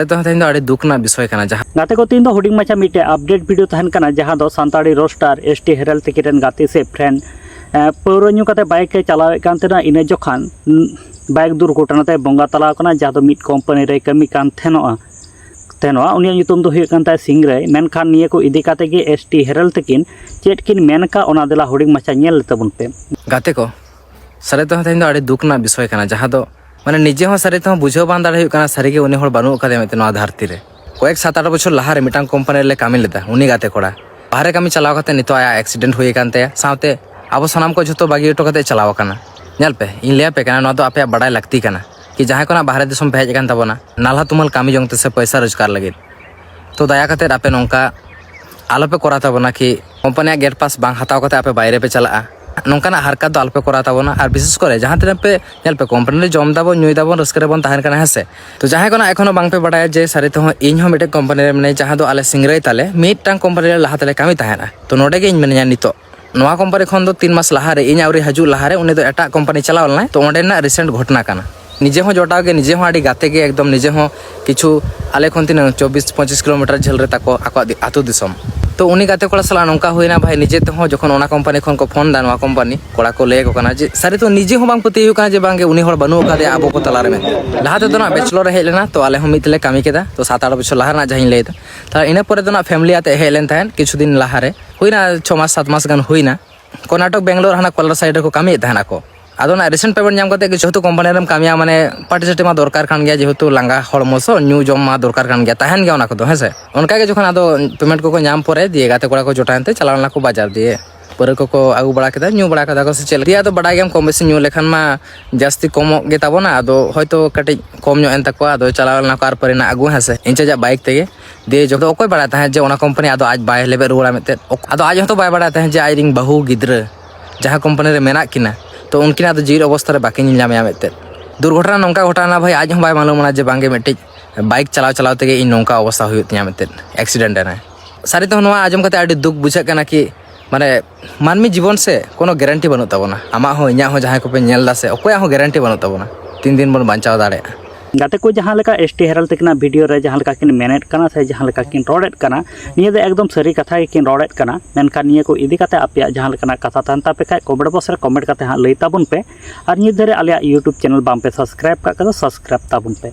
दुखना विषय गाते को तीन हुडिंग माछा मिटे अपडेट वीडियो तहन कना जहां दो सांताड़ी रोस्टार एसटी हेरल तिकेटन गाते से फ्रेंड पौर न्यू काते बाइक के चलावे कान तेना इने जोखान बाइक दुर्घटना ते बंगा तला कना जहां दो मिट कंपनी रे कमी कान थेनोआ उनिया ᱧᱩᱛᱩᱢ ᱫᱚ ᱦᱩᱭᱩᱜ ᱠᱟᱱ ᱛᱟᱭ ᱥᱤᱝᱨᱟᱭ ᱢᱮᱱᱠᱷᱟन ᱱᱤᱭᱟᱹ ᱠᱚ ᱤᱫᱤ ᱠᱟᱛᱮ ᱜᱮ ᱮᱥᱴᱤ ᱦᱮᱨᱟᱞ ᱛᱟᱹᱠᱤᱱ ᱪᱮᱫ ᱠᱤᱱ ᱢᱮᱱᱠᱟ ᱚᱱᱟ ᱫᱮᱞᱟ ᱦᱩᱰᱤᱝ ᱢᱟᱪᱷᱟ ᱧᱮᱞ ᱛᱟᱵᱚᱱ ᱯᱮ गाते को सारे तो तेन अड़ी दुखना विषय जहाँ माने निजे सारे तो बुझे बान दाड़े सारी उन्नी बनू का धरती रे कयेक 7-8 बछर लहारे मिटांग कंपनी ले कामी लेदा उन्नी गाते कोड़ा बाहरे कामी चलाव काते नितो आया एक्सीडेंट हुई कानते साथे अब सामान को जो बागी हटो काते चलाव काना नेल पे इन लिया पे काना तो आपे बड़ा लगती काना कि जहाँ को बाहरे दिसम पे हेज कान ताबोना नाला तुमल कामी जोंगते से पैसा रोजगार लगे तो दया काते आपे नौका आलोपे करा ताबोना कि कंपनी गेट पास बांग हताव काते आपे बाहरे पे चला नौकाना हरकत दो आलोपे करा ताबोना और विशेष करे जहाँ तीन पे नेल पे कंपनी जम दाबो नुई दाबो रस्के रेबन तहन काना हेसे तो जहाँ को एखोनो बांग पे बड़ाया जे सारे तो इन मिटे कंपनी रे मने जहाँ दो आले सिंगराई ताले मिटांग कंपनी रे लहा ताले कामी तहना तो नोडे गे इन मेनेया नितो नोआ कंपनी खन दो 3 मास लहारे इन आवरी हजू लहारे उनी दो एटा कंपनी चलाव लना तो ओंडेना रिसेंट घटना काना निजे हो जोटाव के निजे हो आड़ी गाते के एकदम निजे हो किछु आले खन तीन 24-25 किलोमीटर झेल रे ताको आतो दिसम तो उनी गाते कोड़ा सला नौका हुईना भाई निजे ते हो जखन ओना कंपनी खन को फोन दा नोआ कंपनी कोड़ा को ले को काना जे सारे तो निजे हो बांग पति हुकाना जे बांगे उनी होड़ बनू का दे आबो को तलारे में लहाते तो ना बैचलर हे लेना तो आले हम मितले कामी केदा तो 7-8 बछर लहार ना जहिन लेदा ता इने परे तो ना फैमिली आते हे लेन थान किछु दिन लहारे हुईना 6 मास 7 मास गान हुईना कर्नाटक बेंगलोर हाना कोलर साइड को कामी थाना को आदोना रिसेंट पेमेंट नाम करते जेहेतु कंपनी रेम कामिया माने पार्टिसिपेट मा दरकार खान गया जेहेतु लांगा हड़मोसो न्यू जम मा दरकार खान गया तहन गया को हेसे उनका के जखन आदो पेमेंट को नाम परे दिए गाते कोड़ा को जोटानते चलावना को बाजार दिए परे को आगु बड़ा केदा न्यू बड़ा केदा को से चल दिया तो बड़ा गेम कम बेसी न्यू लेखन मा जास्ती कम गे ताबोना आदो होयतो कटि कम न्यू एन तको आदो चलावना को आर परे ना आगु हेसे इंचे जा बाइक तेगे दे जो तो कोई बड़ा था जे ओना कंपनी आदो आज बाय लेबे रुड़ा मेते आदो आज तो बाय बड़ा था जे आई रिंग बहु गिद्र जहां कंपनी रे मेना किना तो उनकिना तो जीरो अवस्था रे बाकी नीलामे मेते दुर्घटना नौका घटना भाई आज हम बाय मालूम ना जे बांगे मेटे बाइक चलाव तेगे इन नौका अवस्था हुई तिया मेते एक्सीडेंट है सारी तो नोआ आजम कते आडी दुख बुझा कना कि माने मानमी जीवन से कोनो गारंटी बनु ताबोना आमा हो इया हो जहां को पे नेल दा से ओकोया हो गारंटी बनु ताबोना 3 दिन बन बांचाव दाड़े गाते को जहाँ लेका एसटी हेरल तकना वीडियो रे जहाँ लेका किन मेनेट कना से जहाँ लेका किन रोडेट कना निये दे एकदम सरी कथा के किन रोडेट कना मेनखान निये को इदी काते आपया जहाँ लेका कथा तानता पे खाय कमेंट बॉक्स रे कमेंट काते हां लई ताबुन पे और निये धरे आलिया यूट्यूब चैनल बाम पे सब्सक्राइब का सब्सक्राइब ताबुन पे।